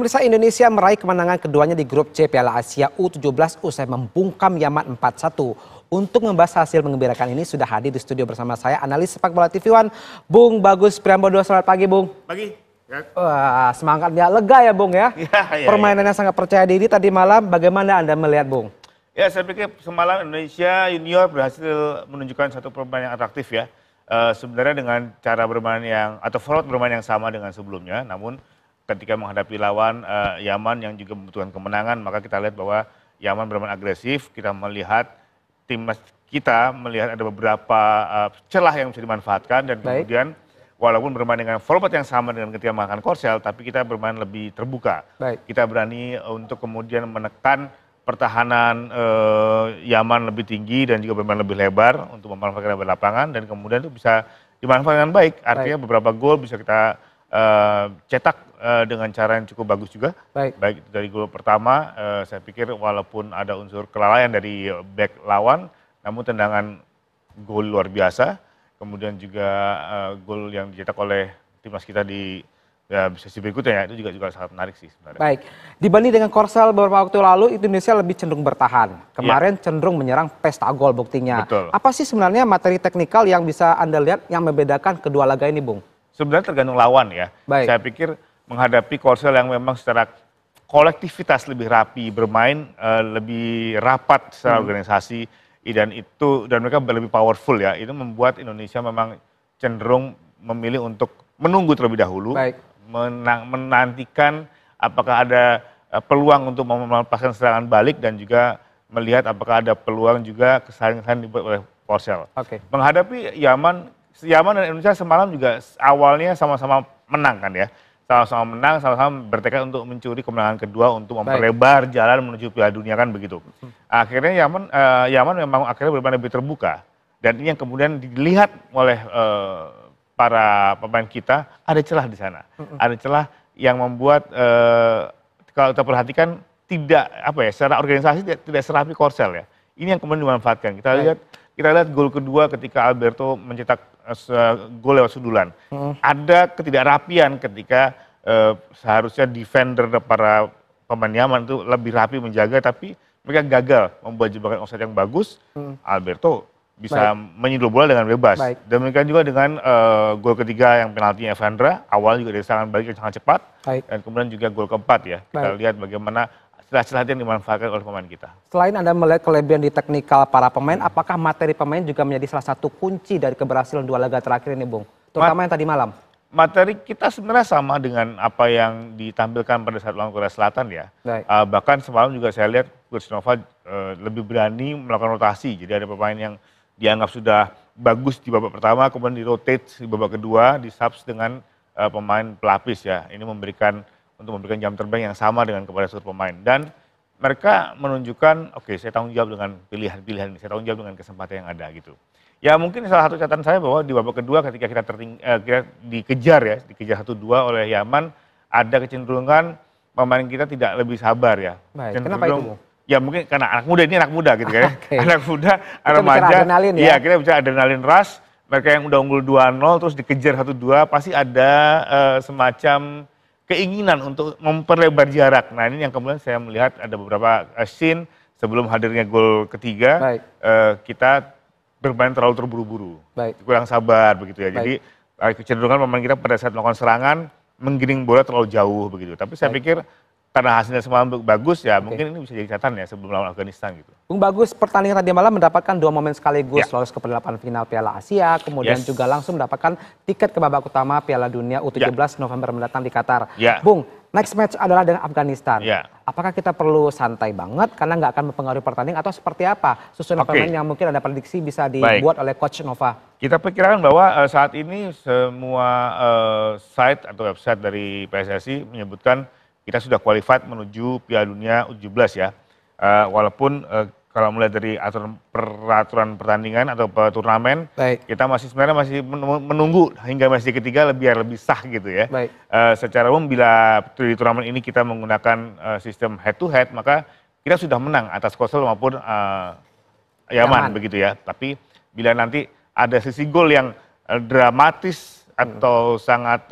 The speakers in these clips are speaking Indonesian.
Pemirsa, Indonesia meraih kemenangan keduanya di grup C Piala Asia U17 usai membungkam Yaman 4-1. Untuk membahas hasil menggembirakan ini sudah hadir di studio bersama saya analis sepak bola TV One, Bung Bagus Priambodo. Selamat pagi, Bung. Pagi. Ya. Wah, semangatnya lega ya, Bung ya. Permainannya sangat percaya diri tadi malam. Bagaimana Anda melihat, Bung? Ya, saya pikir semalam Indonesia Junior berhasil menunjukkan satu permainan yang atraktif ya. Sebenarnya dengan cara bermain atau forward bermain yang sama dengan sebelumnya, namun ketika menghadapi lawan Yaman yang juga membutuhkan kemenangan, maka kita lihat bahwa Yaman bermain agresif. Kita melihat timnas kita melihat ada beberapa celah yang bisa dimanfaatkan dan kemudian walaupun bermain dengan format yang sama dengan ketika mengalahkan Korsel, tapi kita bermain lebih terbuka. Kita berani untuk kemudian menekan pertahanan Yaman lebih tinggi dan juga bermain lebih lebar untuk memanfaatkan lebar lapangan dan kemudian itu bisa dimanfaatkan dengan baik. Artinya beberapa gol bisa kita cetak dengan cara yang cukup bagus juga. Baik dari gol pertama, saya pikir walaupun ada unsur kelalaian dari back lawan, namun tendangan gol luar biasa. Kemudian juga gol yang dicetak oleh timnas kita di sesi berikutnya ya, itu juga sangat menarik sih sebenarnya. Baik, dibanding dengan Korsel beberapa waktu lalu, Indonesia lebih cenderung bertahan. Kemarin cenderung menyerang pesta gol buktinya. Betul. Apa sih sebenarnya materi teknikal yang bisa Anda lihat yang membedakan kedua laga ini, Bung? Sebenarnya tergantung lawan ya. Saya pikir menghadapi Korsel yang memang secara kolektivitas lebih rapi, bermain lebih rapat secara organisasi, dan mereka lebih powerful ya, itu membuat Indonesia memang cenderung memilih untuk menunggu terlebih dahulu, menantikan apakah ada peluang untuk melepaskan serangan balik dan juga melihat apakah ada peluang juga kesalahan dibuat oleh Korsel. Menghadapi Yaman dan Indonesia semalam juga awalnya sama-sama menang kan ya. Sama-sama menang, sama-sama bertekad untuk mencuri kemenangan kedua untuk memperlebar jalan menuju Piala Dunia kan begitu. Akhirnya Yaman memang akhirnya bermain lebih terbuka. Dan ini yang kemudian dilihat oleh para pemain kita, ada celah di sana. Ada celah yang membuat kalau kita perhatikan tidak secara organisasi tidak serapi Korsel ya. Ini yang kemudian dimanfaatkan. Kita lihat gol kedua ketika Alberto mencetak gol lewat sundulan. Ada ketidakrapian ketika seharusnya defender para pemain Yaman itu lebih rapi menjaga, tapi mereka gagal membuat jebakan offside yang bagus. Alberto bisa menyundul bola dengan bebas. Demikian juga dengan gol ketiga yang penaltinya Evandra, awal juga dari serangan balik yang sangat cepat. Dan kemudian juga gol keempat ya. Kita lihat bagaimana celah-celah yang dimanfaatkan oleh pemain kita. Selain Anda melihat kelebihan di teknikal para pemain, apakah materi pemain juga menjadi salah satu kunci dari keberhasilan dua laga terakhir ini, Bung? Terutama yang tadi malam. Materi kita sebenarnya sama dengan apa yang ditampilkan pada saat lawan Korea Selatan ya. Bahkan semalam juga saya lihat Coach Nova lebih berani melakukan rotasi. Jadi ada pemain yang dianggap sudah bagus di babak pertama, kemudian di-rotate di babak kedua, di-subs dengan pemain pelapis ya. Ini memberikan jam terbang yang sama dengan kepada seluruh pemain. Dan mereka menunjukkan, oke, saya tanggung jawab dengan pilihan-pilihan ini, saya tanggung jawab dengan kesempatan yang ada gitu. Ya mungkin salah satu catatan saya bahwa di babak kedua ketika kita dikejar 1-2 oleh Yaman, ada kecenderungan pemain kita tidak lebih sabar ya. Kenapa itu, Bung? Ya mungkin karena anak muda gitu kan ya. Anak muda, anak remaja, ya kita bicara adrenalin rush, mereka yang udah unggul 2-0 terus dikejar 1-2, pasti ada semacam keinginan untuk memperlebar jarak. Nah ini yang kemudian saya melihat ada beberapa scene sebelum hadirnya gol ketiga, kita bermain terlalu terburu-buru, kurang sabar begitu ya. Jadi kecenderungan pemain kita pada saat melakukan serangan menggiring bola terlalu jauh begitu. Tapi saya pikir karena hasilnya semalam bagus ya, mungkin ini bisa jadi catatan ya sebelum lawan Afghanistan gitu. Bung Bagus, pertandingan tadi malam mendapatkan 2 momen sekaligus, lolos ke pertandingan final Piala Asia, kemudian juga langsung mendapatkan tiket ke babak utama Piala Dunia U17 November mendatang di Qatar. Bung, next match adalah dengan Afghanistan. Apakah kita perlu santai banget karena nggak akan mempengaruhi pertandingan atau seperti apa susunan pemain yang mungkin ada prediksi bisa dibuat oleh Coach Nova? Kita pikirkan bahwa saat ini semua site atau website dari PSSI menyebutkan kita sudah qualified menuju Piala Dunia U17 ya. Walaupun kalau melihat dari peraturan pertandingan atau turnamen, kita sebenarnya masih menunggu hingga match ketiga biar lebih sah gitu ya. Secara umum bila di turnamen ini kita menggunakan sistem head to head, maka kita sudah menang atas Korsel maupun Yaman begitu ya. Tapi bila nanti ada sisi gol yang dramatis atau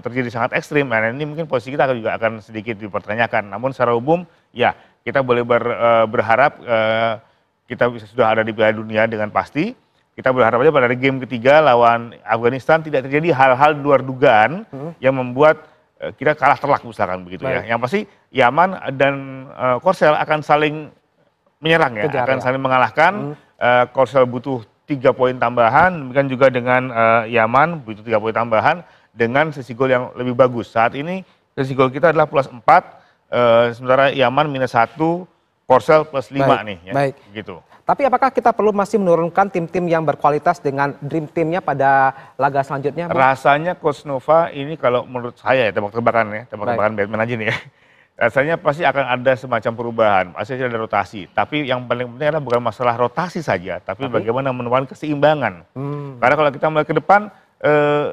terjadi sangat ekstrim, nah ini mungkin posisi kita juga akan sedikit dipertanyakan. Namun secara umum, ya kita boleh berharap kita sudah ada di Piala Dunia dengan pasti. Kita berharap aja pada game ketiga lawan Afghanistan tidak terjadi hal-hal di luar dugaan yang membuat kita kalah telak misalkan begitu ya. Yang pasti Yaman dan Korsel akan saling menyerang ya, akan saling mengalahkan. Korsel butuh 3 poin tambahan, demikian juga dengan Yaman butuh 3 poin tambahan dengan sisi gol yang lebih bagus. Saat ini sisi gol kita adalah +4, sementara Yaman -1, Korsel +5 nih ya. Baik. Gitu. Tapi apakah kita perlu masih menurunkan tim-tim yang berkualitas dengan dream teamnya pada laga selanjutnya? Bang? Rasanya Coach Nova ini kalau menurut saya ya, tebak-tebakan Batman aja nih ya. Rasanya pasti akan ada semacam perubahan, pasti ada rotasi. Tapi yang paling penting adalah bukan masalah rotasi saja, tapi bagaimana menemukan keseimbangan. Karena kalau kita melihat ke depan,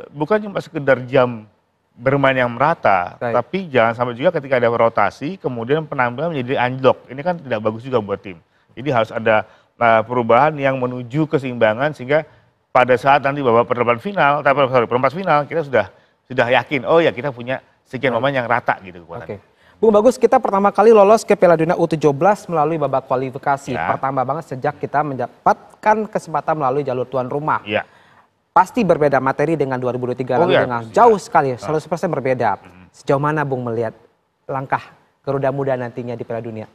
bukan cuma sekedar jam bermain yang merata, tapi jangan sampai juga ketika ada rotasi, kemudian penampilan menjadi anjlok. Ini kan tidak bagus juga buat tim. Jadi harus ada perubahan yang menuju keseimbangan sehingga pada saat nanti babak perempat final kita sudah yakin, oh ya kita punya sekian pemain yang rata gitu kekuatannya. Bung Bagus, kita pertama kali lolos ke Piala Dunia U17 melalui babak kualifikasi. Pertama banget sejak kita mendapatkan kesempatan melalui jalur tuan rumah. Pasti berbeda materi dengan 2023 lalu dengan jauh sekali, 100% berbeda. Sejauh mana Bung melihat langkah Garuda Muda nantinya di Piala Dunia?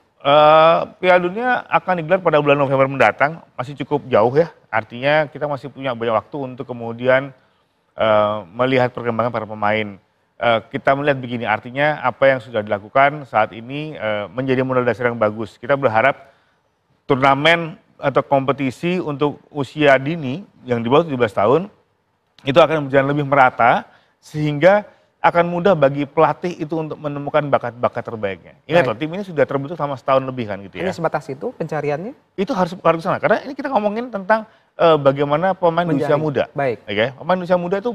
Piala Dunia akan digelar pada bulan November mendatang, masih cukup jauh ya. Artinya kita masih punya banyak waktu untuk kemudian melihat perkembangan para pemain. Kita melihat begini, artinya apa yang sudah dilakukan saat ini menjadi modal dasar yang bagus. Kita berharap turnamen atau kompetisi untuk usia dini yang di bawah 17 tahun itu akan berjalan lebih merata sehingga akan mudah bagi pelatih itu untuk menemukan bakat-bakat terbaiknya. Ingat loh, tim ini sudah terbentuk selama setahun lebih kan gitu ya. Ini sebatas itu pencariannya? Itu harus ke sana, karena ini kita ngomongin tentang bagaimana pemain di usia muda. Pemain usia muda itu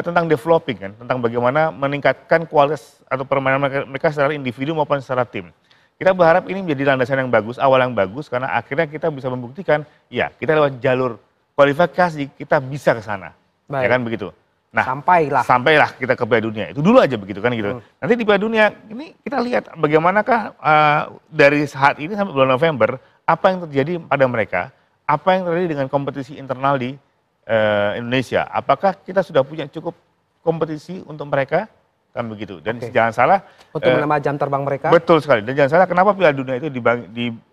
tentang developing kan, tentang bagaimana meningkatkan kualitas atau permainan mereka secara individu maupun secara tim. Kita berharap ini menjadi landasan yang bagus, awal yang bagus, karena akhirnya kita bisa membuktikan, ya kita lewat jalur kualifikasi kita bisa ke sana, ya kan begitu. Nah, sampailah kita ke Piala Dunia. Itu dulu aja begitu kan gitu. Nanti di Piala Dunia ini kita lihat bagaimanakah dari saat ini sampai bulan November apa yang terjadi pada mereka, apa yang terjadi dengan kompetisi internal di Indonesia. Apakah kita sudah punya cukup kompetisi untuk mereka? Kan begitu. Dan jangan salah untuk menambah jam terbang mereka. Betul sekali. Dan jangan salah kenapa Piala Dunia itu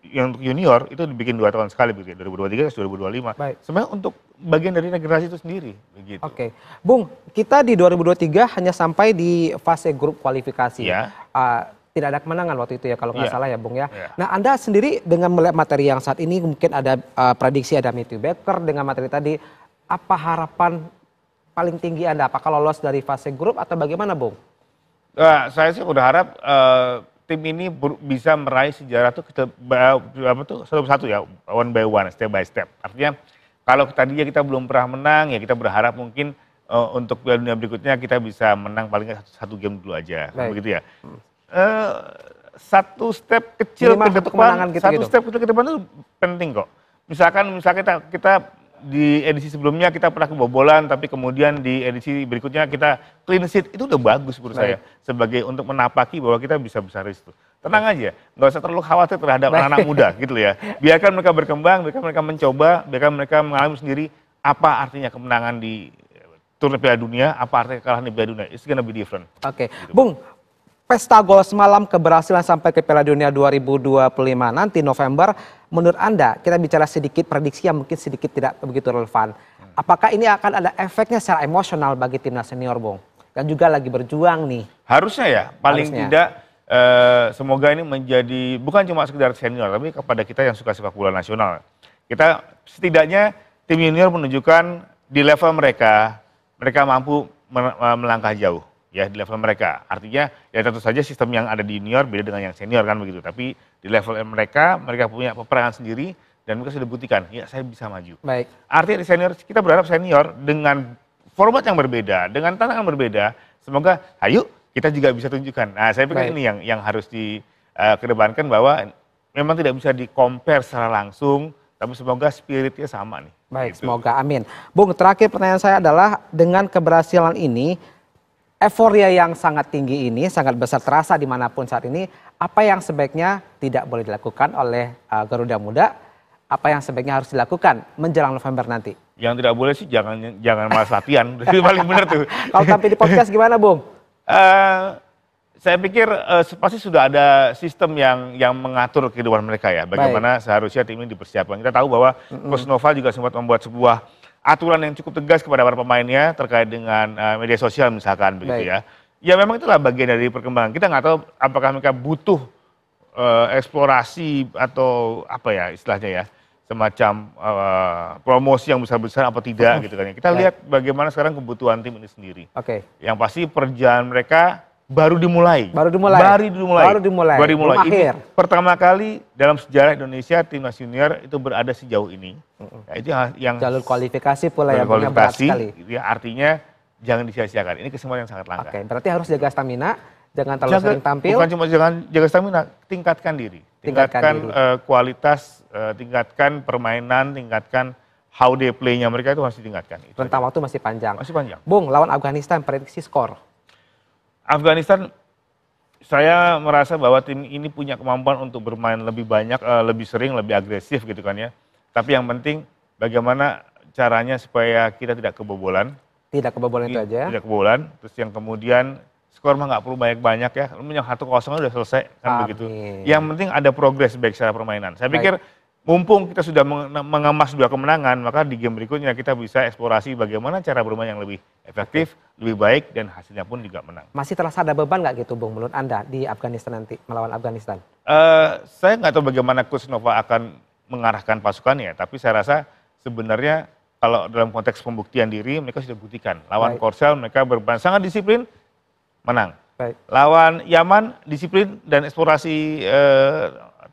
yang untuk junior itu dibikin 2 tahun sekali begitu, 2023 2025. Sebenarnya untuk bagian dari generasi itu sendiri begitu. Bung, kita di 2023 hanya sampai di fase grup kualifikasi. Tidak ada kemenangan waktu itu ya kalau nggak salah ya Bung ya. Nah Anda sendiri dengan melihat materi yang saat ini mungkin ada prediksi ada Matthew Baker dengan materi tadi, apa harapan paling tinggi Anda? Apakah lolos dari fase grup atau bagaimana Bung? Saya sih berharap tim ini bisa meraih sejarah satu-satu ya, one by one, step by step. Artinya kalau tadinya kita belum pernah menang ya kita berharap mungkin untuk Piala Dunia berikutnya kita bisa menang paling nggak satu game dulu aja, begitu ya. Satu step kecil ke depan, step kecil ke depan itu penting kok. Misalkan kita di edisi sebelumnya kita pernah kebobolan, tapi kemudian di edisi berikutnya kita clean sheet, itu udah bagus menurut saya sebagai untuk menapaki bahwa kita bisa besar itu. Tenang aja, nggak usah terlalu khawatir terhadap anak-anak muda gitu ya. Biarkan mereka berkembang, biarkan mereka mencoba, biarkan mereka mengalami sendiri apa artinya kemenangan di turnamen Piala Dunia, apa artinya kekalahan di Piala Dunia. It's gonna be different. Gitu. Bung, pesta gol semalam keberhasilan sampai ke Piala Dunia 2025 nanti November, menurut Anda kita bicara sedikit prediksi yang mungkin sedikit tidak begitu relevan. Apakah ini akan ada efeknya secara emosional bagi timnas senior Bung? Dan juga lagi berjuang nih. Harusnya ya, paling tidak semoga ini menjadi bukan cuma sekedar senior, tapi kepada kita yang suka sepak bola nasional. Kita setidaknya tim junior menunjukkan di level mereka mampu melangkah jauh. Ya di level mereka, artinya ya tentu saja sistem yang ada di junior beda dengan yang senior kan begitu, tapi di level mereka punya peperangan sendiri dan mereka sudah buktikan, ya saya bisa maju. Artinya di senior, kita berharap senior dengan format yang berbeda, dengan tantangan berbeda, semoga ayo kita juga bisa tunjukkan. Nah saya pikir ini yang harus dikedepankan bahwa memang tidak bisa di-compare secara langsung, tapi semoga spiritnya sama nih. Baik, gitu. Semoga amin. Bung, terakhir pertanyaan saya adalah dengan keberhasilan ini, euforia yang sangat tinggi ini, sangat besar terasa dimanapun saat ini, apa yang sebaiknya tidak boleh dilakukan oleh Garuda Muda, apa yang sebaiknya harus dilakukan menjelang November nanti? Yang tidak boleh sih jangan malas latihan, itu paling benar tuh. Kalau tampil di podcast gimana, Bung? Saya pikir pasti sudah ada sistem yang mengatur kehidupan mereka ya, bagaimana seharusnya tim ini dipersiapkan. Kita tahu bahwa Coach Nova juga sempat membuat sebuah aturan yang cukup tegas kepada para pemainnya terkait dengan media sosial misalkan begitu ya. Ya memang itulah bagian dari perkembangan. Kita nggak tahu apakah mereka butuh eksplorasi atau apa ya istilahnya ya, semacam promosi yang besar-besar apa tidak gitu kan. Kita lihat bagaimana sekarang kebutuhan tim ini sendiri. Yang pasti perjalanan mereka baru dimulai. Ini pertama kali dalam sejarah Indonesia timnas junior itu berada sejauh ini. Ya, itu yang jalur kualifikasi pula yang berat sekali. Ya, artinya jangan disia-siakan. Ini kesempatan yang sangat langka. Berarti harus jaga stamina, jangan terlalu sering tampil. Bukan cuma jangan jaga stamina, tingkatkan diri. Tingkatkan kualitas, tingkatkan permainan, tingkatkan how they play-nya mereka itu harus ditingkatkan. Rentang waktu masih panjang. Masih panjang. Bung, lawan Afghanistan prediksi skor. Afghanistan, saya merasa bahwa tim ini punya kemampuan untuk bermain lebih banyak, lebih sering, lebih agresif gitu kan ya. Tapi yang penting bagaimana caranya supaya kita tidak kebobolan. Tidak kebobolan itu aja. Tidak kebobolan. Terus yang kemudian skor mah nggak perlu banyak-banyak ya. Yang 1-0 udah selesai kan begitu. Yang penting ada progres baik secara permainan. Saya pikir mumpung kita sudah mengemas 2 kemenangan, maka di game berikutnya kita bisa eksplorasi bagaimana cara bermain yang lebih efektif, lebih baik, dan hasilnya pun juga menang. Masih terasa ada beban nggak gitu, Bung, menurut Anda di Afghanistan nanti, melawan Afghanistan? Saya nggak tahu bagaimana Coach Nova akan mengarahkan pasukannya, tapi saya rasa sebenarnya kalau dalam konteks pembuktian diri, mereka sudah buktikan. Lawan Korsel mereka bermain sangat disiplin, menang. Lawan Yaman, disiplin dan eksplorasi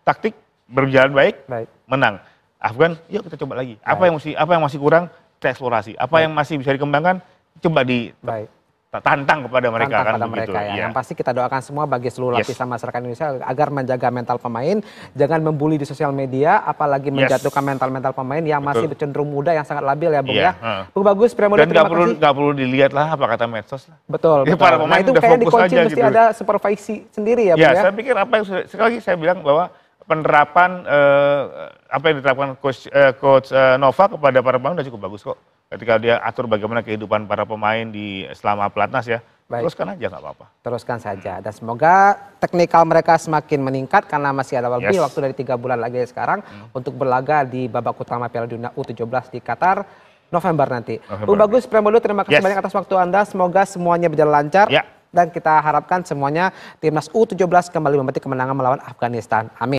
taktik, berjalan baik, menang. Afgan, yuk kita coba lagi. Apa yang masih kurang, kita eksplorasi. Apa yang masih bisa dikembangkan, coba tantang kepada mereka kan begitu. Ya. Yang pasti kita doakan semua bagi seluruh lapisan masyarakat Indonesia agar menjaga mental pemain, jangan membuli di sosial media, apalagi menjatuhkan mental pemain yang masih cenderung muda, yang sangat labil ya, Bung ya. Bung Bagus, dan nggak perlu dilihat lah apa kata medsos lah. Betul. Para pemain itu kayak dikunci mesti gitu. Ada supervisi sendiri ya, Bung ya. Saya pikir apa yang sudah, sekali lagi saya bilang bahwa penerapan apa yang diterapkan Coach Nova kepada para pemain sudah cukup bagus kok. Ketika dia atur bagaimana kehidupan para pemain di selama pelatnas ya, teruskan aja nggak apa-apa. Teruskan saja, dan semoga teknikal mereka semakin meningkat karena masih ada lebih waktu dari 3 bulan lagi sekarang untuk berlaga di babak utama Piala Dunia U17 di Qatar November nanti. Bung Bagus Priambodo, terima kasih banyak atas waktu Anda. Semoga semuanya berjalan lancar. Dan kita harapkan semuanya timnas U17 kembali memetik kemenangan melawan Afghanistan. Amin.